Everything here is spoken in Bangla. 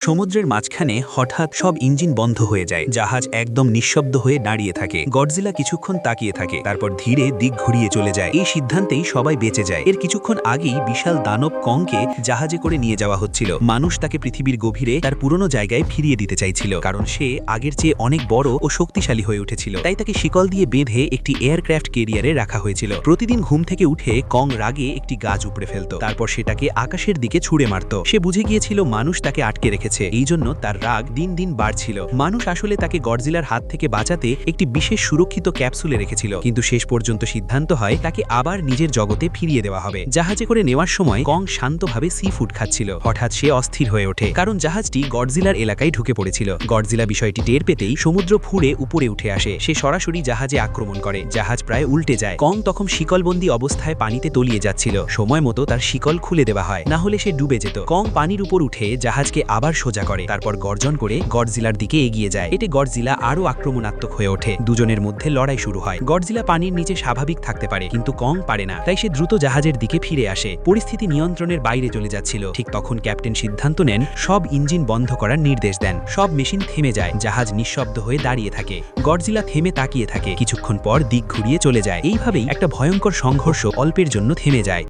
সমুদ্রের মাঝখানে হঠাৎ সব ইঞ্জিন বন্ধ হয়ে যায়। জাহাজ একদম নিঃশব্দ হয়ে দাঁড়িয়ে থাকে। গডজিলা কিছুক্ষণ তাকিয়ে থাকে, তারপর ধীরে দিক ঘুরিয়ে চলে যায়। এই সিদ্ধান্তেই সবাই বেঁচে যায়। এর কিছুক্ষণ আগেই বিশাল দানব কংকে জাহাজে করে নিয়ে যাওয়া হচ্ছিল। মানুষ তাকে পৃথিবীর গভীরে তার পুরনো জায়গায় ফিরিয়ে দিতে চাইছিল, কারণ সে আগের চেয়ে অনেক বড় ও শক্তিশালী হয়ে উঠেছিল। তাই তাকে শিকল দিয়ে বেঁধে একটি এয়ারক্রাফট ক্যারিয়ারে রাখা হয়েছিল। প্রতিদিন ঘুম থেকে উঠে কং রাগে একটি গাছ উপড়ে ফেলত, তারপর সেটাকে আকাশের দিকে ছুঁড়ে মারত। সে বুঝে গিয়েছিল মানুষ তাকে আটকে রেখেছে, এই জন্য তার রাগ দিন দিন বাড়ছিল। মানুষ আসলে তাকে গডজিলার হাত থেকে বাঁচাতে একটি বিশেষ সুরক্ষিত ক্যাপসুলে রেখেছিল, কিন্তু শেষ পর্যন্ত সিদ্ধান্ত হয় তাকে আবার নিজের জগতে ফিরিয়ে দেওয়া হবে। জাহাজে করে নেওয়ার সময় কং শান্তভাবে সি ফুড খাচ্ছিল। হঠাৎ সে অস্থির হয়ে ওঠে, কারণ জাহাজটি গডজিলার এলাকায় ঢুকে পড়েছিল। গডজিলা বিষয়টি টের পেতেই সমুদ্র ফুঁড়ে উপরে উঠে আসে। সে সরাসরি জাহাজে আক্রমণ করে। জাহাজ প্রায় উল্টে যায়। কং তখন শিকলবন্দি অবস্থায় পানিতে তলিয়ে যাচ্ছিল। সময় মতো তার শিকল খুলে দেওয়া হয়, না হলে সে ডুবে যেত। কং পানির উপর উঠে জাহাজকে আবার সোজা করে, তারপর গর্জন করে গডজিলার দিকে এগিয়ে যায়। এতে গডজিলা আরো আক্রমণাত্মক হয়ে ওঠে। দুজনের মধ্যে লড়াই শুরু হয়। গডজিলা পানির নিচে স্বাভাবিক থাকতে পারে, কিন্তু কং পারে না। তাই সে দ্রুত জাহাজের দিকে ফিরে আসে। পরিস্থিতি নিয়ন্ত্রণের বাইরে চলে যাচ্ছিল। ঠিক তখন ক্যাপ্টেন সিদ্ধান্ত নেন সব ইঞ্জিন বন্ধ করার নির্দেশ দেন। সব মেশিন থেমে যায়। জাহাজ নিঃশব্দ হয়ে দাঁড়িয়ে থাকে। গডজিলা থেমে তাকিয়ে থাকে। কিছুক্ষণ পর দিক ঘুরিয়ে চলে যায়। এইভাবেই একটা ভয়ঙ্কর সংঘর্ষ অল্পের জন্য থেমে যায়।